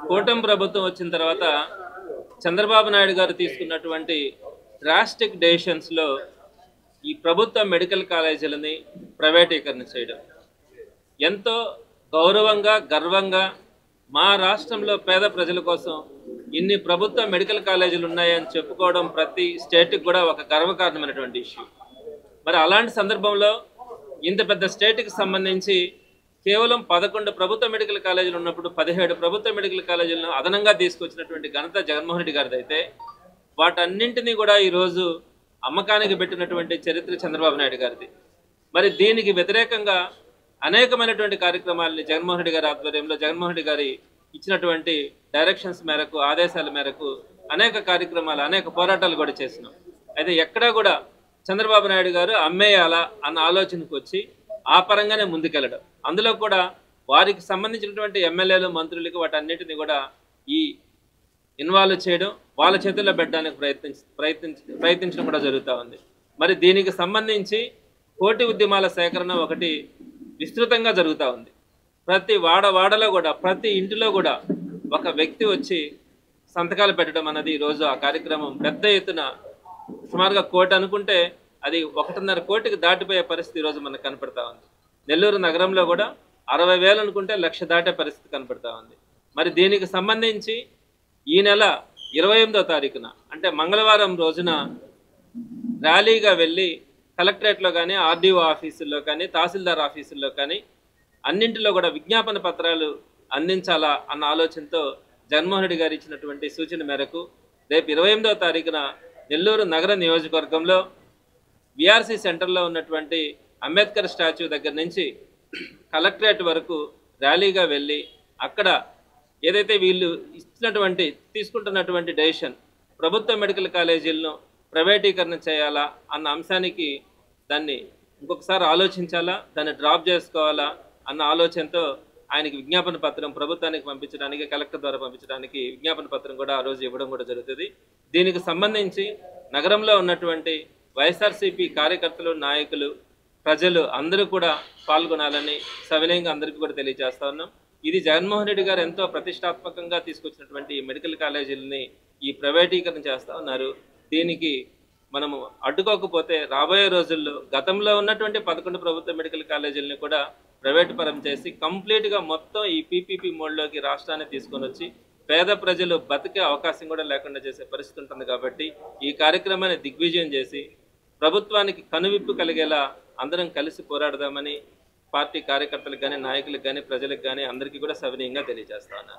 కూటమి ప్రభుత్వం వచ్చిన తర్వాత చంద్రబాబు నాయుడు గారు తీసుకున్నటువంటి డ్రాస్టిక్ డెసిషన్స్లో ఈ ప్రభుత్వ మెడికల్ కాలేజీలని ప్రైవేటీకరణ చేయడం ఎంతో గౌరవంగా గర్వంగా మా రాష్ట్రంలో పేద ప్రజల కోసం ఇన్ని ప్రభుత్వ మెడికల్ కాలేజీలు ఉన్నాయని చెప్పుకోవడం ప్రతి స్టేట్కి కూడా ఒక గర్వకారణమైనటువంటి ఇష్యూ. మరి అలాంటి సందర్భంలో ఇంత పెద్ద స్టేట్కి సంబంధించి కేవలం 11 ప్రభుత్వ మెడికల్ కాలేజీలు ఉన్నప్పుడు 17 ప్రభుత్వ మెడికల్ కాలేజీలను అదనంగా తీసుకొచ్చినటువంటి ఘనత జగన్మోహన్ రెడ్డి గారిది అయితే వాటన్నింటినీ కూడా ఈరోజు అమ్మకానికి పెట్టినటువంటి చరిత్ర చంద్రబాబు నాయుడు గారిది. మరి దీనికి వ్యతిరేకంగా అనేకమైనటువంటి కార్యక్రమాలని జగన్మోహన్ రెడ్డి గారి ఆధ్వర్యంలో జగన్మోహన్ రెడ్డి గారి ఇచ్చినటువంటి డైరెక్షన్స్ మేరకు ఆదేశాల మేరకు అనేక కార్యక్రమాలు అనేక పోరాటాలు కూడా చేసినాం. అయితే ఎక్కడా కూడా చంద్రబాబు నాయుడు గారు అమ్మేయాలా అన్న ఆలోచనకు వచ్చి ఆ పరంగానే ముందుకెళ్ళడం, అందులో కూడా వారికి సంబంధించినటువంటి ఎమ్మెల్యేలు మంత్రులకి వాటన్నిటిని కూడా ఈ ఇన్వాల్వ్ చేయడం వాళ్ళ చేతుల్లో పెట్టడానికి ప్రయత్నించడం కూడా జరుగుతూ ఉంది. మరి దీనికి సంబంధించి కోటి ఉద్యమాల సేకరణ ఒకటి విస్తృతంగా జరుగుతూ ఉంది. ప్రతి వాడలో కూడా ప్రతి ఇంటిలో కూడా ఒక వ్యక్తి వచ్చి సంతకాలు పెట్టడం అన్నది ఈరోజు ఆ కార్యక్రమం పెద్ద ఎత్తున సుమారుగా 1 కోటి అనుకుంటే అది 1.5 కోటికి దాటిపోయే పరిస్థితి ఈరోజు మనకు కనపడతా ఉంది. నెల్లూరు నగరంలో కూడా 60,000 అనుకుంటే 1,00,000 దాటే పరిస్థితి కనపడతా ఉంది. మరి దీనికి సంబంధించి ఈ నెల 28వ తారీఖున అంటే మంగళవారం రోజున ర్యాలీగా వెళ్ళి కలెక్టరేట్లో కానీ ఆర్డీఓ ఆఫీసుల్లో కానీ తహసీల్దార్ ఆఫీసుల్లో కానీ అన్నింటిలో కూడా విజ్ఞాపన పత్రాలు అందించాలా అన్న ఆలోచనతో జగన్మోహన్ రెడ్డి గారు ఇచ్చినటువంటి సూచన మేరకు రేపు 28వ తారీఖున నెల్లూరు నగర నియోజకవర్గంలో విఆర్సీ సెంటర్లో ఉన్నటువంటి అంబేద్కర్ స్టాచ్యూ దగ్గర నుంచి కలెక్టరేట్ వరకు ర్యాలీగా వెళ్ళి అక్కడ ఏదైతే వీళ్ళు తీసుకుంటున్నటువంటి డెసిషన్ ప్రభుత్వ మెడికల్ కాలేజీలను ప్రైవేటీకరణ చేయాలా అన్న అంశానికి దాన్ని ఇంకొకసారి ఆలోచించాలా, దాన్ని డ్రాప్ చేసుకోవాలా అన్న ఆలోచనతో ఆయనకి విజ్ఞాపన పత్రం ప్రభుత్వానికి పంపించడానికి కలెక్టర్ ద్వారా పంపించడానికి విజ్ఞాపన పత్రం కూడా ఆ రోజు ఇవ్వడం కూడా జరుగుతుంది. దీనికి సంబంధించి నగరంలో ఉన్నటువంటి వైఎస్ఆర్సీపీ కార్యకర్తలు నాయకులు ప్రజలు అందరూ కూడా పాల్గొనాలని సవినయంగా అందరికీ కూడా తెలియజేస్తా ఉన్నాం. ఇది జగన్మోహన్ రెడ్డి గారు ఎంతో ప్రతిష్టాత్మకంగా తీసుకొచ్చినటువంటి మెడికల్ కాలేజీలని ఈ ప్రైవేటీకరణ చేస్తూ ఉన్నారు. దీనికి మనము అడ్డుకోకపోతే రాబోయే రోజుల్లో గతంలో ఉన్నటువంటి 11 ప్రభుత్వ మెడికల్ కాలేజీలని కూడా ప్రైవేట్ పరం చేసి కంప్లీట్గా మొత్తం ఈ పీపీపీ మోడ్లోకి రాష్ట్రాన్ని తీసుకొని వచ్చి పేద ప్రజలు బతికే అవకాశం కూడా లేకుండా చేసే పరిస్థితి ఉంటుంది. కాబట్టి ఈ కార్యక్రమాన్ని దిగ్విజయం చేసి ప్రభుత్వానికి కనువిప్పు కలిగేలా అందరం కలిసి పోరాడదామని పార్టీ కార్యకర్తలకు కానీ నాయకులకు కానీ ప్రజలకు కానీ అందరికీ కూడా సవినయంగా తెలియజేస్తా ఉన్నారు.